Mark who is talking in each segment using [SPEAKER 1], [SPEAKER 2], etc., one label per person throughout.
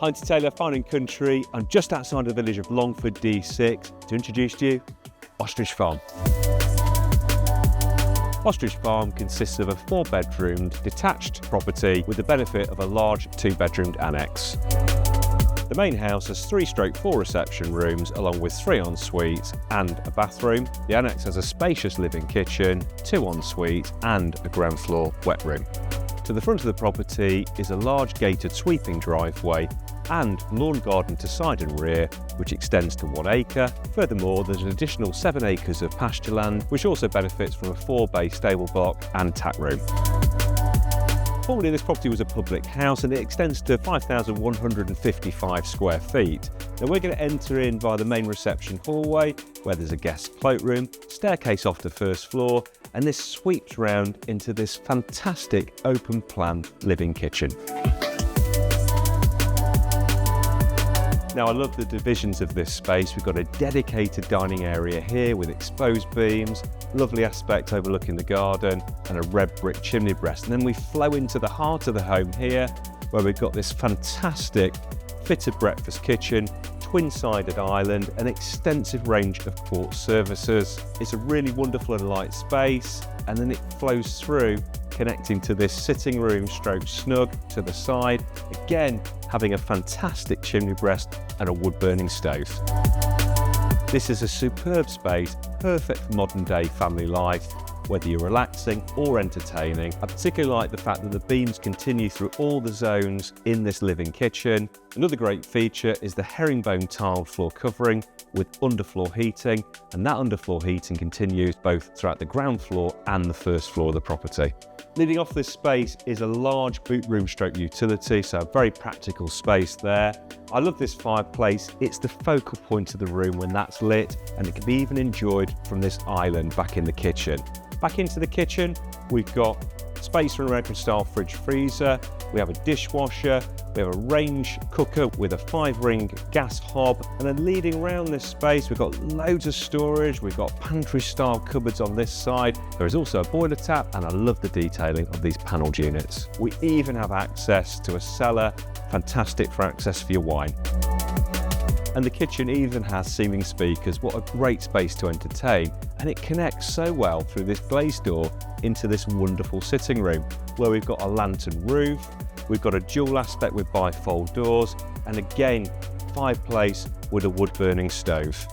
[SPEAKER 1] Hi, Anthony Taylor, Farm and Country. I'm just outside the village of Longford D6 to introduce to you Ostrich Farm. Ostrich Farm consists of a 4-bedroomed detached property with the benefit of a large 2-bedroomed annex. The main house has 3/4 reception rooms along with 3 en-suites and a bathroom. The annex has a spacious living kitchen, 2 en-suites and a ground floor wet room. To the front of the property is a large gated sweeping driveway and lawn garden to side and rear, which extends to 1 acre. Furthermore, there's an additional 7 acres of pasture land, which also benefits from a 4-bay stable block and tack room. Formerly, this property was a public house and it extends to 5,155 square feet. Now we're going to enter in via the main reception hallway, where there's a guest cloakroom, staircase off the first floor, and this sweeps round into this fantastic open plan living kitchen. Now I love the divisions of this space. We've got a dedicated dining area here with exposed beams, lovely aspect overlooking the garden and a red brick chimney breast. And then we flow into the heart of the home here where we've got this fantastic fitted breakfast kitchen, twin-sided island, an extensive range of port services. It's a really wonderful and light space, and then it flows through connecting to this sitting room stroke snug to the side, again having a fantastic chimney breast and a wood burning stove. This is a superb space, perfect for modern day family life, whether you're relaxing or entertaining. I particularly like the fact that the beams continue through all the zones in this living kitchen. Another great feature is the herringbone tiled floor covering with underfloor heating, and that underfloor heating continues both throughout the ground floor and the first floor of the property. Leading off this space is a large boot room stroke utility, so a very practical space there. I love this fireplace. It's the focal point of the room when that's lit, and it can be even enjoyed from this island back in the kitchen. Back into the kitchen, we've got space for an American style fridge freezer, we have a dishwasher, we have a range cooker with a 5-ring gas hob, and then leading around this space we've got loads of storage, we've got pantry style cupboards on this side, there is also a boiler tap, and I love the detailing of these panelled units. We even have access to a cellar, fantastic for access for your wine. And the kitchen even has ceiling speakers. What a great space to entertain, and it connects so well through this glazed door into this wonderful sitting room where we've got a lantern roof, we've got a dual aspect with bifold doors, and again fireplace with a wood burning stove.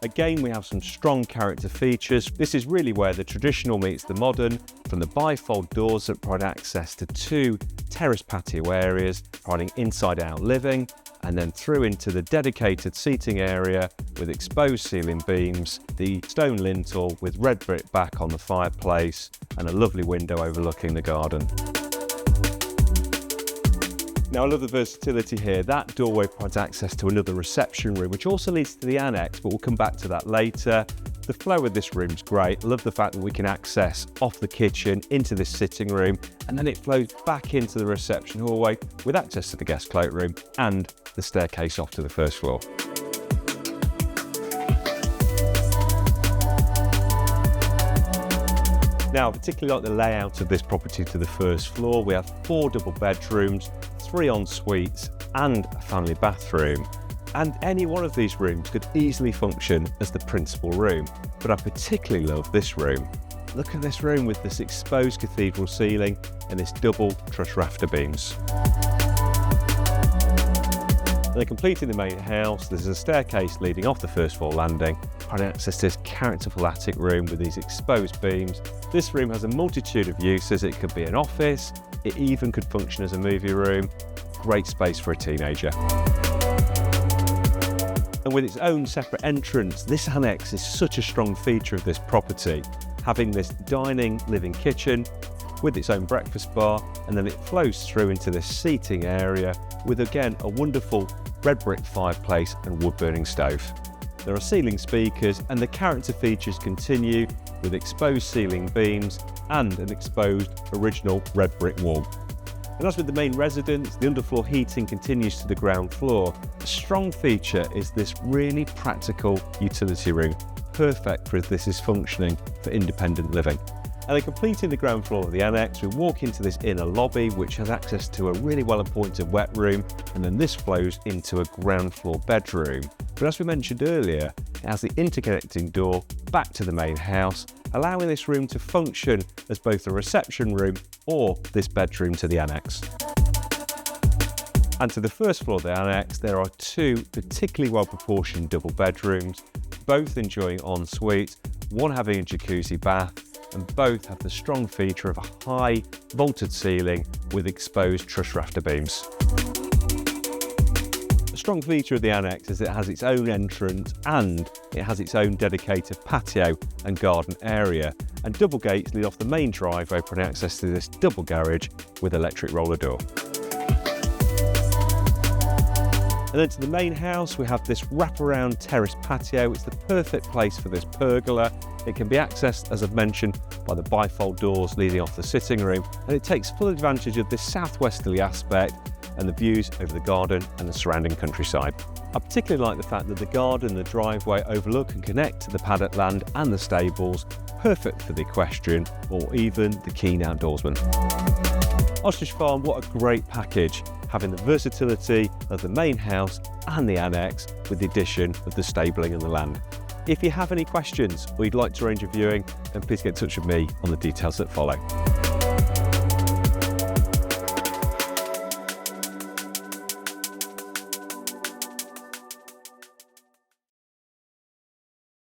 [SPEAKER 1] Again, we have some strong character features. This is really where the traditional meets the modern, from the bifold doors that provide access to 2 terrace patio areas providing inside out living, and then through into the dedicated seating area with exposed ceiling beams, the stone lintel with red brick back on the fireplace, and a lovely window overlooking the garden. Now I love the versatility here. That doorway provides access to another reception room, which also leads to the annex, but we'll come back to that later. The flow of this room's great. I love the fact that we can access off the kitchen into this sitting room, and then it flows back into the reception hallway with access to the guest cloakroom and the staircase off to the first floor. Now, I particularly like the layout of this property to the first floor. We have 4 double bedrooms, 3 en-suites and a family bathroom. And any one of these rooms could easily function as the principal room. But I particularly love this room. Look at this room with this exposed cathedral ceiling and this double truss rafter beams. And then completing the main house, there's a staircase leading off the first floor landing, providing access to this characterful attic room with these exposed beams. This room has a multitude of uses. It could be an office, it even could function as a movie room. Great space for a teenager. And with its own separate entrance, this annex is such a strong feature of this property, having this dining living kitchen with its own breakfast bar, and then it flows through into this seating area with again a wonderful red brick fireplace and wood burning stove. There are ceiling speakers, and the character features continue with exposed ceiling beams and an exposed original red brick wall. And as with the main residence, the underfloor heating continues to the ground floor. A strong feature is this really practical utility room, perfect for if this is functioning for independent living. And then completing the ground floor of the annex, we walk into this inner lobby, which has access to a really well appointed wet room, and then this flows into a ground floor bedroom. But as we mentioned earlier, it has the interconnecting door back to the main house, allowing this room to function as both a reception room or this bedroom to the annex. And to the first floor of the annex, there are two particularly well proportioned double bedrooms, both enjoying ensuite, one having a jacuzzi bath, and both have the strong feature of a high vaulted ceiling with exposed truss rafter beams. A strong feature of the annex is it has its own entrance and it has its own dedicated patio and garden area, and double gates lead off the main driveway for access to this double garage with electric roller door. And then to the main house, we have this wraparound terrace patio. It's the perfect place for this pergola. It can be accessed, as I've mentioned, by the bifold doors leading off the sitting room, and it takes full advantage of this southwesterly aspect and the views over the garden and the surrounding countryside. I particularly like the fact that the garden and the driveway overlook and connect to the paddock land and the stables, perfect for the equestrian or even the keen outdoorsman. Ostrich Farm, what a great package, having the versatility of the main house and the annex with the addition of the stabling and the land. If you have any questions or you'd like to arrange a viewing, then please get in touch with me on the details that follow.